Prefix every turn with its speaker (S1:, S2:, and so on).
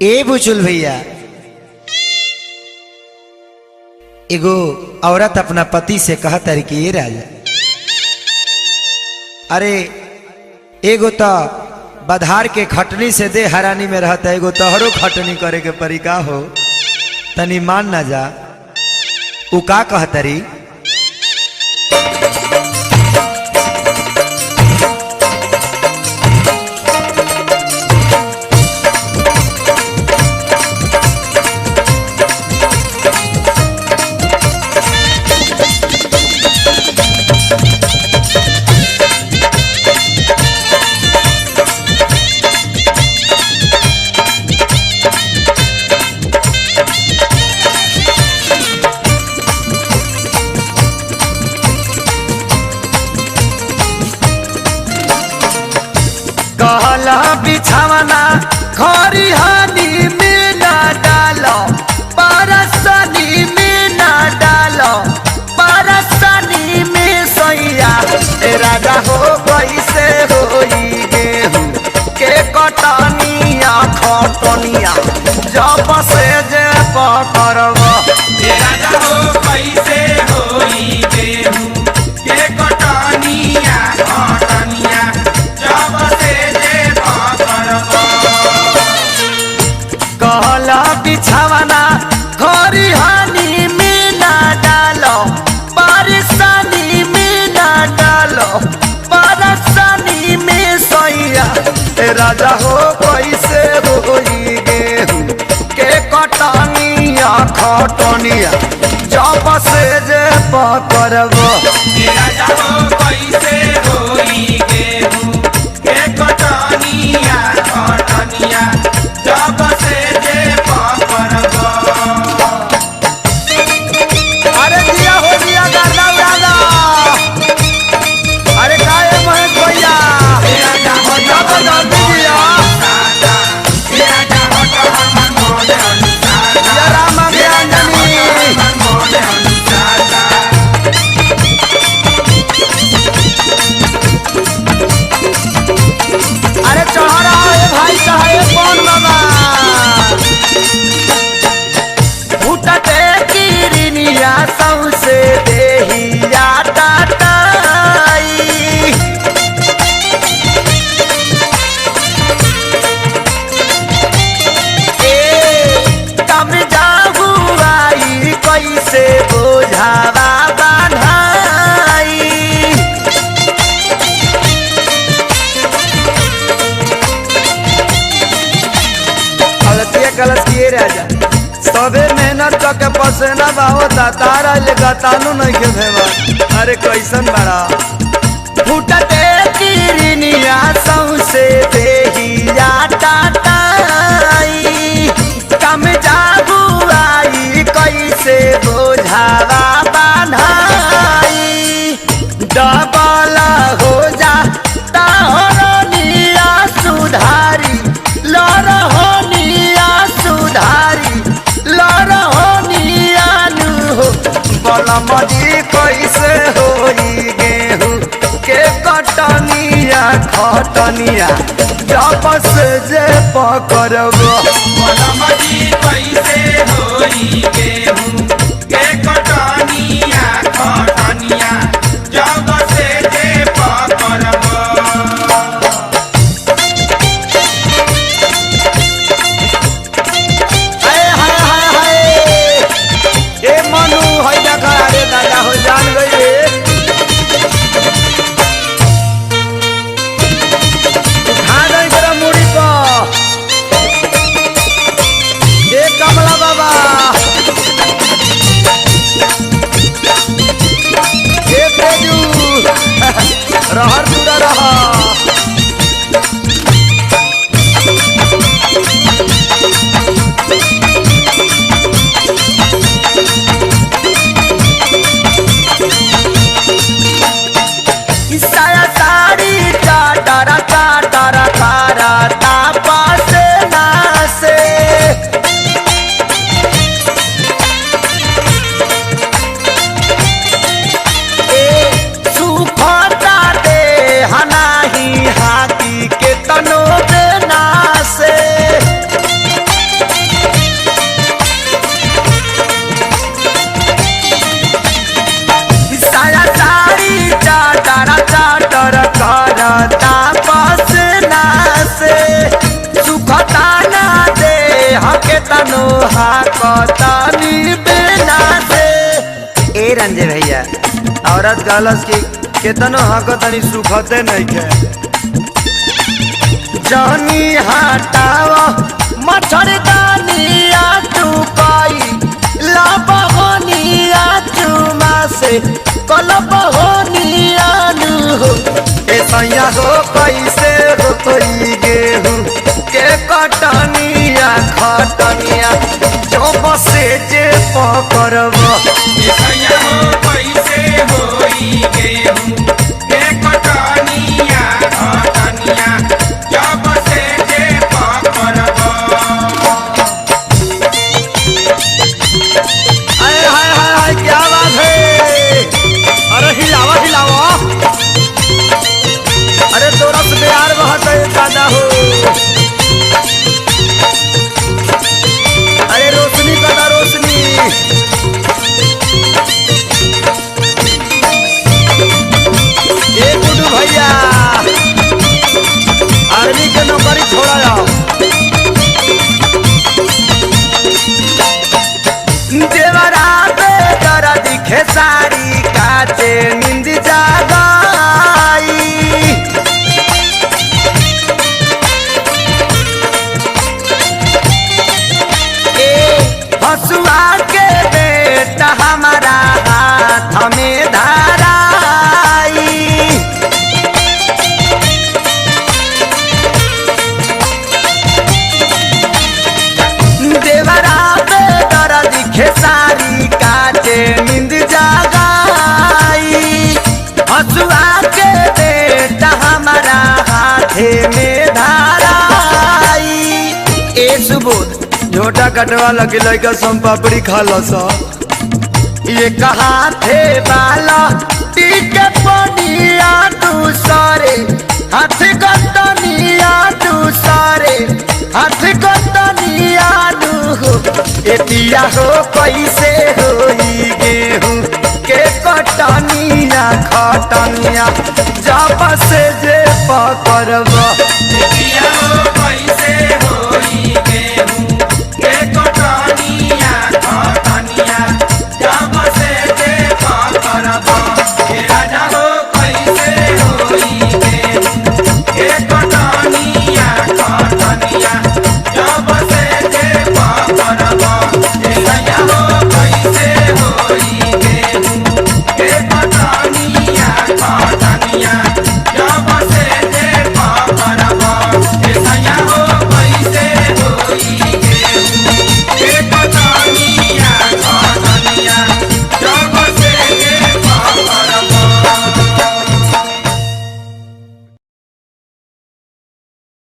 S1: ए बुचुल भैया, एगो औरत अपना पति से कहत है कि ये राजा, अरे एगो तो बधार के खटनी से दे हरानी में रहता है, एगो तोहरो खटनी करे के परी का हो, तनी मान ना जा। उ का कहतरी,
S2: कहला बिछावना खरी हानि में ना डालो, परसनी में ना डालो, परसनी में सैया राजा हो कैसे होई गेहूं के कटनिया खटनिया जब से जे पकड़ब
S3: राजा हो कैसे होई गेहूं के कटनिया खटनिया जब से जे पकड़ब।
S2: कहला बिछावना घरी हानि में ना डालो, परेशानी में ना डालो, परेशानी में सैया राजा हो कैसे होई गेहूं के कटनिया खटनिया जब से जे पकड़ब
S3: राजा हो कैसे होई गेहूं के कटनिया खटनिया जब से जे पकड़ब।
S2: अरे दिया हो दिया गाना गाना, अरे काहे महेश भैया
S3: राजा हो
S2: जब जल्दी दिया
S3: राजा हो तो हमर मोले अनुसार
S2: या राम ज्ञानी
S3: हमर मोले अनुसार
S2: अरे चढ़ा रहा है भाई साहेब कौन बाबा फूटते किरनिया सौसे देहिया टाटाई कम जाहू आई कैसे बोझावा बांधाई गलतिया गलत किए राजा सबे मेहनत करके पसेना होता तारा लेगा तानू नहीं के भेवा। अरे कैसन बड़ा फूटते किरनिया सौसे देहिया टाटाई कम जाबू आई कैसे बोझावा बांधाई डबल हो जा ताहरनिया सुधारी लरहोनिया सुधारी लरहोनिया नु हो बलमदी कैसे होई गेहूं के कटनिया खटनिया जब से जे पकड़ब
S3: मलमदी कैसे होई गेहूं के कटनिया खटनिया जब से जे पकड़ब।
S2: हाय हाय हाय हाय ए मनु है देखा अरे दादा हो जान गई रे उठा नहीं तेरा मुड़ी को तनो हाकतानी बिना से। ए रंजे भैया औरत गलस की केतनो हाकतानी सुखते नहीं के। जानी हटावा मच्छरदानिया तू पाई लाबहोनिया चुमा से कलबहोनिया नु हो। ए सैया हो कैसे रोई गेहूं के कटनिया खटनिया जो बसे जे पकड़ब।
S3: सैया हो कैसे होई गेहूं के कटनिया खटनिया जब से जे पकड़ब।
S2: हाय हाय हाय हाय क्या बात है। अरे हिलावा हिलावा। अरे तोरा से प्यार बहुत है दादा हो। अरे रोशनी कदा रोशनी। ए गुड्डू भैया आर्मी के नौकरी छोड़ा जाओ। देवरा बेदर दिखे सारी काचे नींद जागाई। हसुआ के बेटा हमारा हाथ में धराई। देवरा बेदर दिखे सारी काचे नींद जागाई। हसुआ के बेटा हमारा हाथे में धराई। ए सुबोध झोटा कटवा लगे लड़का सम पापड़ी खा लो सा। ये कहा थे बाला टीके पनिया दूसरे हाथ गतनिया दूसरे हाथ गतनिया हो। ए पिया हो कैसे होई गेहूं के कटनिया खटनिया जब से जे पकड़ब।
S3: सैया हो कैसे हो